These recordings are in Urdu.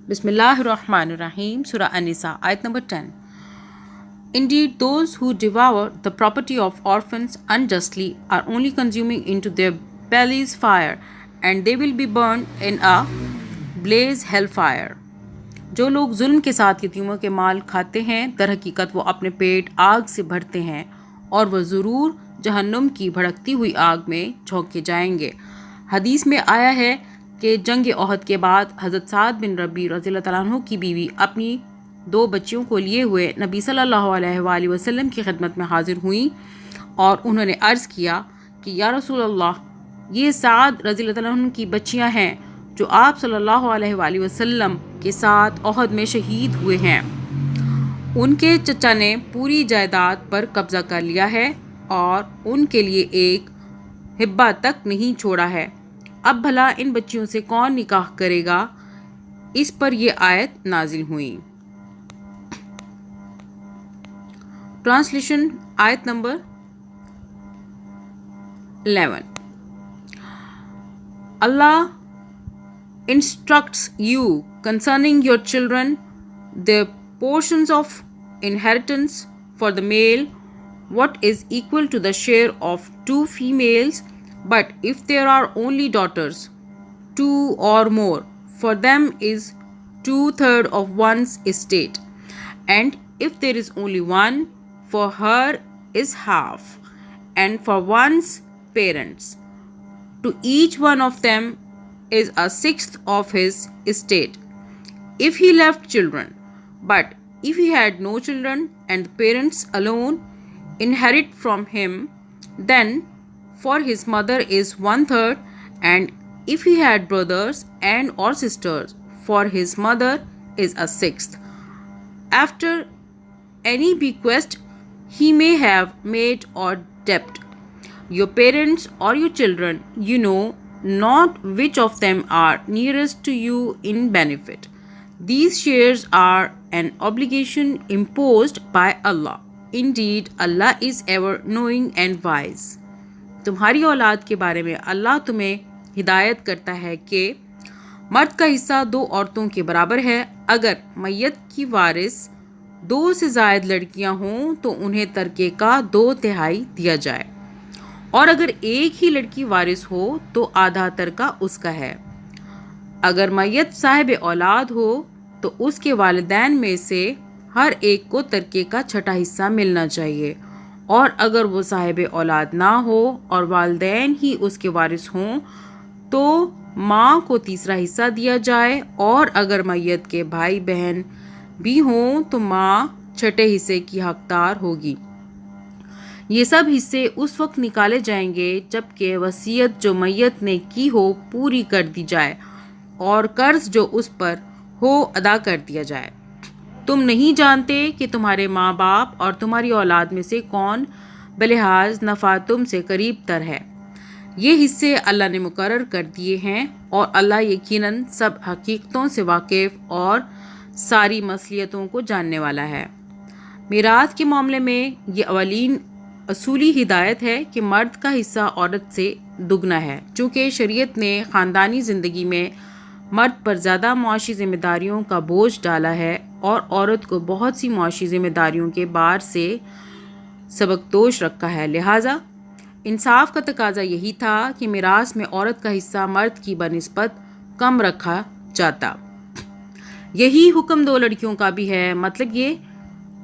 Bismillahirrahmanirrahim. Surah An-Nisa, ayat number 10. Indeed, those who devour the property of orphans unjustly are only consuming into their bellies fire, and they will be burned in a blaze hellfire. جو لوگ ظلم کے ساتھ یتیموں کے مال کھاتے ہیں در حقیقت وہ اپنے پیٹ آگ سے بھرتے ہیں اور وہ ضرور جہنم کی بھڑکتی ہوئی آگ میں جھونکے جائیں گے۔ حدیث میں آیا ہے کہ جنگ احد کے بعد حضرت سعد بن ربیع رضی اللہ تعالیٰ عنہ کی بیوی اپنی 2 بچیوں کو لیے ہوئے نبی صلی اللہ علیہ وآلہ وسلم کی خدمت میں حاضر ہوئیں اور انہوں نے عرض کیا کہ یا رسول اللہ، یہ سعد رضی اللہ تعالیٰ عنہ کی بچیاں ہیں جو آپ صلی اللہ علیہ وآلہ وسلم کے ساتھ احد میں شہید ہوئے ہیں۔ ان کے چچا نے پوری جائیداد پر قبضہ کر لیا ہے اور ان کے لیے ایک حبہ تک نہیں چھوڑا ہے۔ اب بھلا ان بچیوں سے کون نکاح کرے گا؟ اس پر یہ آیت نازل ہوئی۔ ٹرانسلیشن آیت number 11. Allah instructs you concerning your children, their portions of inheritance for the male, what is equal to the share of 2 females, but if there are only daughters, 2 or more, for them is 2/3 of one's estate, and if there is only one, for her is half, and for one's parents, to each one of them is 1/6 of his estate, if he left children. But if he had no children and the parents alone inherit from him, then for his mother is 1/3, and if he had brothers and or sisters, for his mother is 1/6, after any bequest he may have made or debt. Your parents or your children, you know not which of them are nearest to you in benefit. These shares are an obligation imposed by Allah. Indeed, Allah is ever knowing and wise. تمہاری اولاد کے بارے میں اللہ تمہیں ہدایت کرتا ہے کہ مرد کا حصہ 2 عورتوں کے برابر ہے۔ اگر میت کی وارث 2 سے زائد لڑکیاں ہوں تو انہیں ترکے کا 2/3 دیا جائے، اور اگر ایک ہی لڑکی وارث ہو تو آدھا ترکہ اس کا ہے۔ اگر میت صاحب اولاد ہو تو اس کے والدین میں سے ہر ایک کو ترکے کا 6واں حصہ ملنا چاہیے، اور اگر وہ صاحب اولاد نہ ہو اور والدین ہی اس کے وارث ہوں تو ماں کو 3واں حصہ دیا جائے، اور اگر میت کے بھائی بہن بھی ہوں تو ماں 6 حصے کی حقدار ہوگی۔ یہ سب حصے اس وقت نکالے جائیں گے جب کہ وصیت جو میت نے کی ہو پوری کر دی جائے اور قرض جو اس پر ہو ادا کر دیا جائے۔ تم نہیں جانتے کہ تمہارے ماں باپ اور تمہاری اولاد میں سے کون بلحاظ نفع تم سے قریب تر ہے۔ یہ حصے اللہ نے مقرر کر دیے ہیں، اور اللہ یقیناً سب حقیقتوں سے واقف اور ساری مصلحتوں کو جاننے والا ہے۔ میراث کے معاملے میں یہ اولین اصولی ہدایت ہے کہ مرد کا حصہ عورت سے دگنا ہے، چونکہ شریعت نے خاندانی زندگی میں مرد پر زیادہ معاشی ذمہ داریوں کا بوجھ ڈالا ہے اور عورت کو بہت سی معاشی ذمہ داریوں کے بار سے سبکدوش رکھا ہے۔ لہٰذا انصاف کا تقاضا یہی تھا کہ میراث میں عورت کا حصہ مرد کی بنسبت کم رکھا جاتا۔ یہی حکم 2 لڑکیوں کا بھی ہے، مطلب یہ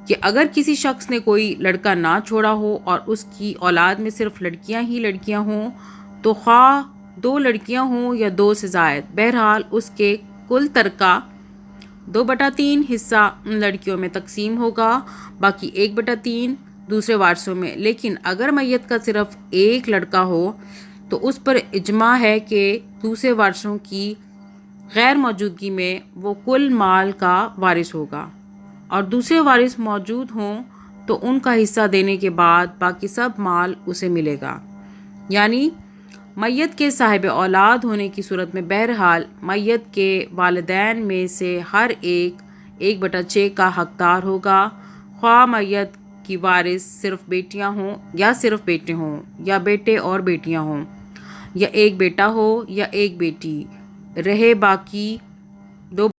کہ اگر کسی شخص نے کوئی لڑکا نہ چھوڑا ہو اور اس کی اولاد میں صرف لڑکیاں ہی لڑکیاں ہوں تو خواہ 2 لڑکیاں ہوں یا 2 سے زائد، بہرحال اس کے کل ترکہ 2/3 حصہ ان لڑکیوں میں تقسیم ہوگا، باقی 1/3 دوسرے وارثوں میں۔ لیکن اگر میت کا صرف ایک لڑکا ہو تو اس پر اجماع ہے کہ دوسرے وارثوں کی غیر موجودگی میں وہ کل مال کا وارث ہوگا، اور دوسرے وارث موجود ہوں تو ان کا حصہ دینے کے بعد باقی سب مال اسے ملے گا۔ یعنی میت کے صاحب اولاد ہونے کی صورت میں بہرحال میت کے والدین میں سے ہر ایک 1/6 کا حقدار ہوگا، خواہ میت کی وارث صرف بیٹیاں ہوں یا صرف بیٹے ہوں، یا بیٹے اور بیٹیاں ہوں، یا ایک بیٹا ہو یا ایک بیٹی، رہے باقی 2